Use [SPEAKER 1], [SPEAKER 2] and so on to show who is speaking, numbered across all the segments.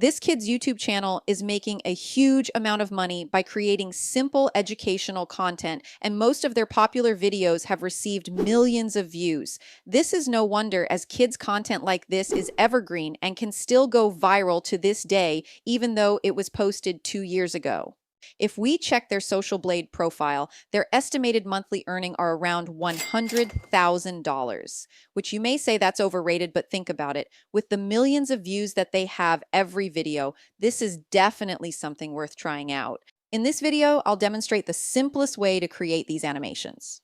[SPEAKER 1] This kid's YouTube channel is making a huge amount of money by creating simple educational content, and most of their popular videos have received millions of views. This is no wonder, as kids' content like this is evergreen and can still go viral to this day, even though it was posted 2 years ago. If we check their Social Blade profile, their estimated monthly earning are around $100,000, which you may say that's overrated, but think about it. With the millions of views that they have every video, this is definitely something worth trying out. In this video, I'll demonstrate the simplest way to create these animations.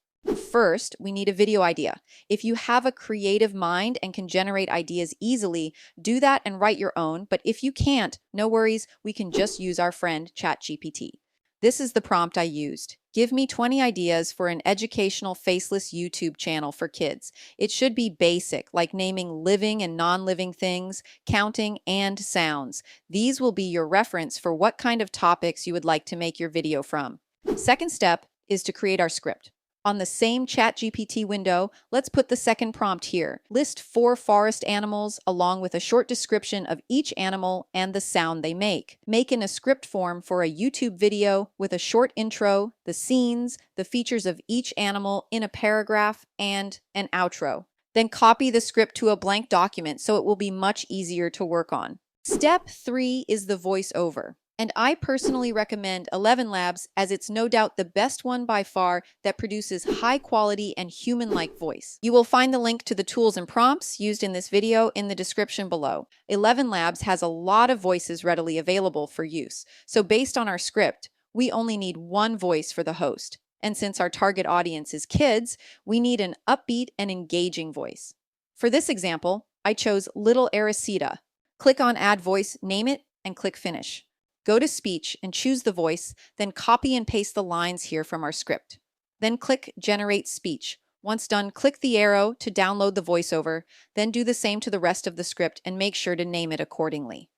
[SPEAKER 1] First, we need a video idea. If you have a creative mind and can generate ideas easily, do that and write your own. But if you can't, no worries, we can just use our friend ChatGPT. This is the prompt I used. Give me 20 ideas for an educational faceless YouTube channel for kids. It should be basic, like naming living and non-living things, counting, and sounds. These will be your reference for what kind of topics you would like to make your video from. Second step is to create our script. On the same ChatGPT window, let's put the second prompt here. List 4 forest animals along with a short description of each animal and the sound they make. Make in a script form for a YouTube video with a short intro, the scenes, the features of each animal in a paragraph, and an outro. Then copy the script to a blank document so it will be much easier to work on. Step 3 is the voiceover. And I personally recommend ElevenLabs, as it's no doubt the best one by far that produces high quality and human-like voice. You will find the link to the tools and prompts used in this video in the description below. ElevenLabs has a lot of voices readily available for use. So based on our script, we only need one voice for the host. And since our target audience is kids, we need an upbeat and engaging voice. For this example, I chose Little Arisita. Click on Add Voice, name it, and click Finish. Go to Speech and choose the voice, then copy and paste the lines here from our script. Then click Generate Speech. Once done, click the arrow to download the voiceover, then do the same to the rest of the script and make sure to name it accordingly.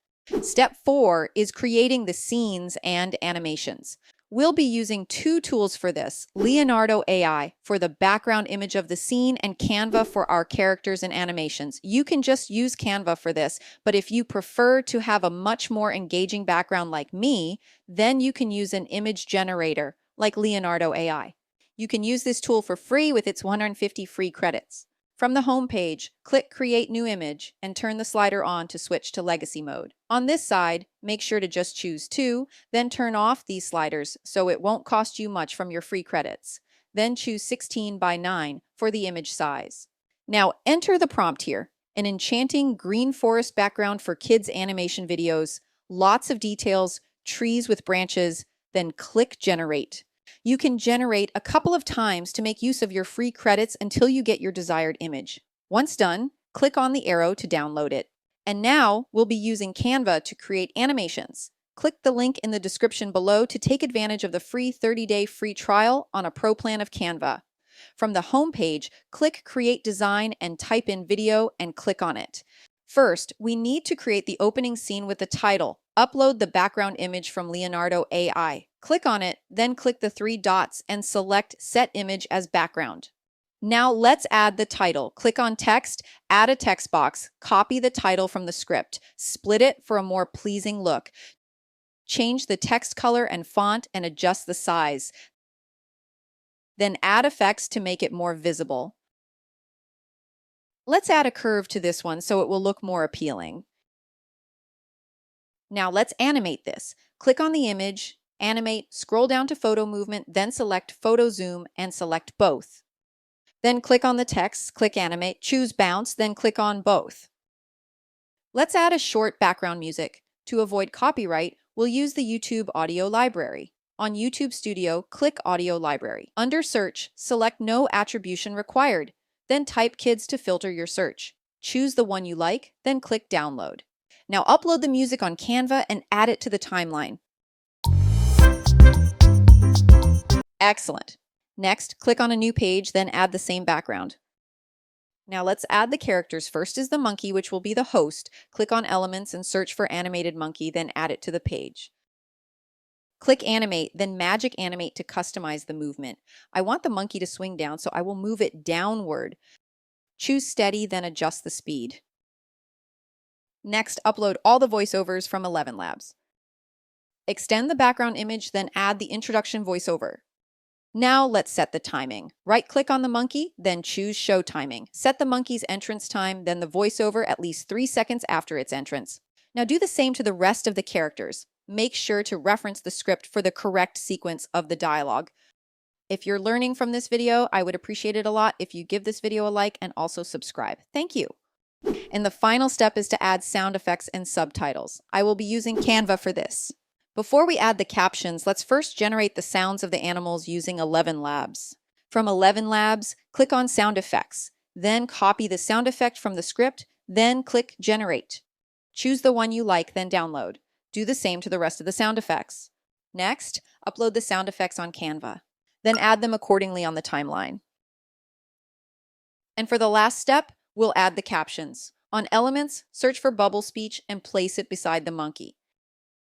[SPEAKER 1] Step 4 is creating the scenes and animations. We'll be using 2 tools for this, LeonardoAI for the background image of the scene and Canva for our characters and animations. You can just use Canva for this, but if you prefer to have a much more engaging background like me, then you can use an image generator like LeonardoAI. You can use this tool for free with its 150 free credits. From the home page, click Create New Image and turn the slider on to switch to Legacy mode. On this side, make sure to just choose 2, then turn off these sliders so it won't cost you much from your free credits. Then choose 16 by 9 for the image size. Now enter the prompt here, an enchanting green forest background for kids' animation videos, lots of details, trees with branches, then click Generate. You can generate a couple of times to make use of your free credits until you get your desired image. Once done, click on the arrow to download it. And now we'll be using Canva to create animations. Click the link in the description below to take advantage of the free 30-day free trial on a pro plan of Canva. From the home page, click Create Design and type in Video and click on it. First, we need to create the opening scene with the title. Upload the background image from LeonardoAI. Click on it, then click the 3 dots and select Set Image as Background. Now let's add the title. Click on Text, add a text box, copy the title from the script, split it for a more pleasing look. Change the text color and font and adjust the size. Then add effects to make it more visible. Let's add a curve to this one so it will look more appealing. Now let's animate this. Click on the image, animate, scroll down to photo movement, then select photo zoom and select both. Then click on the text, click animate, choose bounce, then click on both. Let's add a short background music. To avoid copyright, we'll use the YouTube audio library. On YouTube Studio, click Audio Library. Under Search, select No Attribution Required. Then type Kids to filter your search. Choose the one you like, then click Download. Now upload the music on Canva and add it to the timeline. Excellent. Next, click on a new page, then add the same background. Now let's add the characters. First is the monkey, which will be the host. Click on Elements and search for Animated Monkey, then add it to the page. Click Animate, then Magic Animate to customize the movement. I want the monkey to swing down, so I will move it downward. Choose Steady, then adjust the speed. Next, upload all the voiceovers from ElevenLabs. Extend the background image, then add the introduction voiceover. Now let's set the timing. Right-click on the monkey, then choose Show Timing. Set the monkey's entrance time, then the voiceover at least 3 seconds after its entrance. Now do the same to the rest of the characters. Make sure to reference the script for the correct sequence of the dialogue. If you're learning from this video, I would appreciate it a lot if you give this video a like and also subscribe. Thank you. And the final step is to add sound effects and subtitles. I will be using Canva for this. Before we add the captions, let's first generate the sounds of the animals using ElevenLabs. From ElevenLabs, click on Sound Effects. Then copy the sound effect from the script, then click Generate. Choose the one you like, then download. Do the same to the rest of the sound effects. Next, upload the sound effects on Canva. Then add them accordingly on the timeline. And for the last step, we'll add the captions. On Elements, search for bubble speech and place it beside the monkey.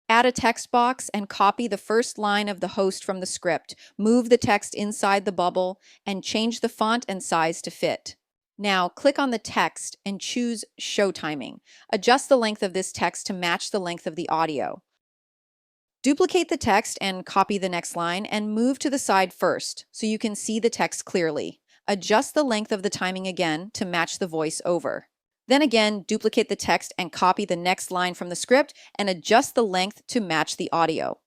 [SPEAKER 1] Add a text box and copy the first line of the host from the script. Move the text inside the bubble and change the font and size to fit. Now, click on the text and choose Show Timing. Adjust the length of this text to match the length of the audio. Duplicate the text and copy the next line and move to the side first so you can see the text clearly. Adjust the length of the timing again to match the voice over. Then again, duplicate the text and copy the next line from the script and adjust the length to match the audio.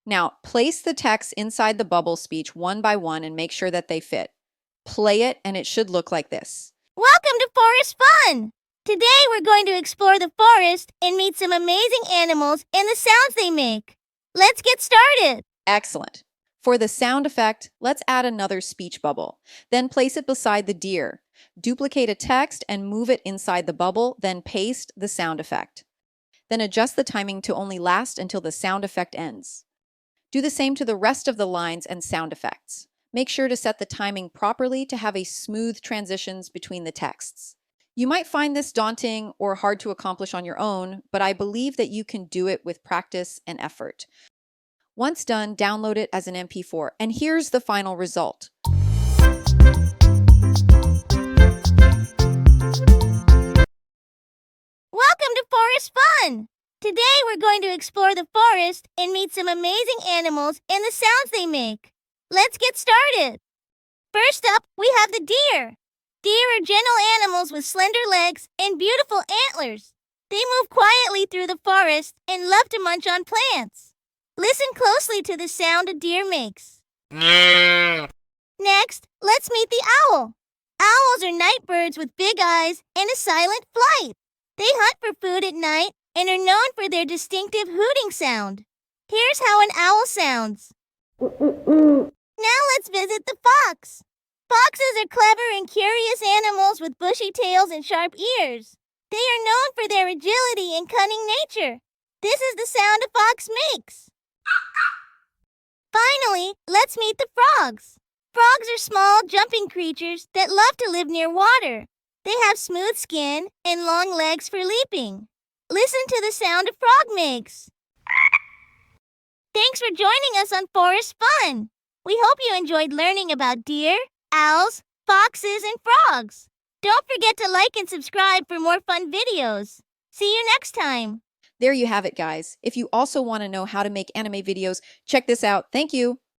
[SPEAKER 1] Now, place the text inside the bubble speech one by one and make sure that they fit. Play it and it should look like this.
[SPEAKER 2] Welcome to Forest Fun! Today we're going to explore the forest and meet some amazing animals and the sounds they make. Let's get started!
[SPEAKER 1] Excellent. For the sound effect, let's add another speech bubble. Then place it beside the deer. Duplicate a text and move it inside the bubble, then paste the sound effect. Then adjust the timing to only last until the sound effect ends. Do the same to the rest of the lines and sound effects. Make sure to set the timing properly to have a smooth transitions between the texts. You might find this daunting or hard to accomplish on your own, but I believe that you can do it with practice and effort. Once done, download it as an MP4, and here's the final result.
[SPEAKER 2] Welcome to Forest Fun! Today we're going to explore the forest and meet some amazing animals and the sounds they make. Let's get started! First up, we have the deer. Deer are gentle animals with slender legs and beautiful antlers. They move quietly through the forest and love to munch on plants. Listen closely to the sound a deer makes. Next, let's meet the owl. Owls are night birds with big eyes and a silent flight. They hunt for food at night and are known for their distinctive hooting sound. Here's how an owl sounds. Now let's visit the fox. Foxes are clever and curious animals with bushy tails and sharp ears. They are known for their agility and cunning nature. This is the sound a fox makes. Finally, let's meet the frogs. Frogs are small, jumping creatures that love to live near water. They have smooth skin and long legs for leaping. Listen to the sound a frog makes. Thanks for joining us on Forest Fun. We hope you enjoyed learning about deer, owls, foxes, and frogs. Don't forget to like and subscribe for more fun videos. See you next time.
[SPEAKER 1] There you have it, guys. If you also want to know how to make anime videos, check this out. Thank you.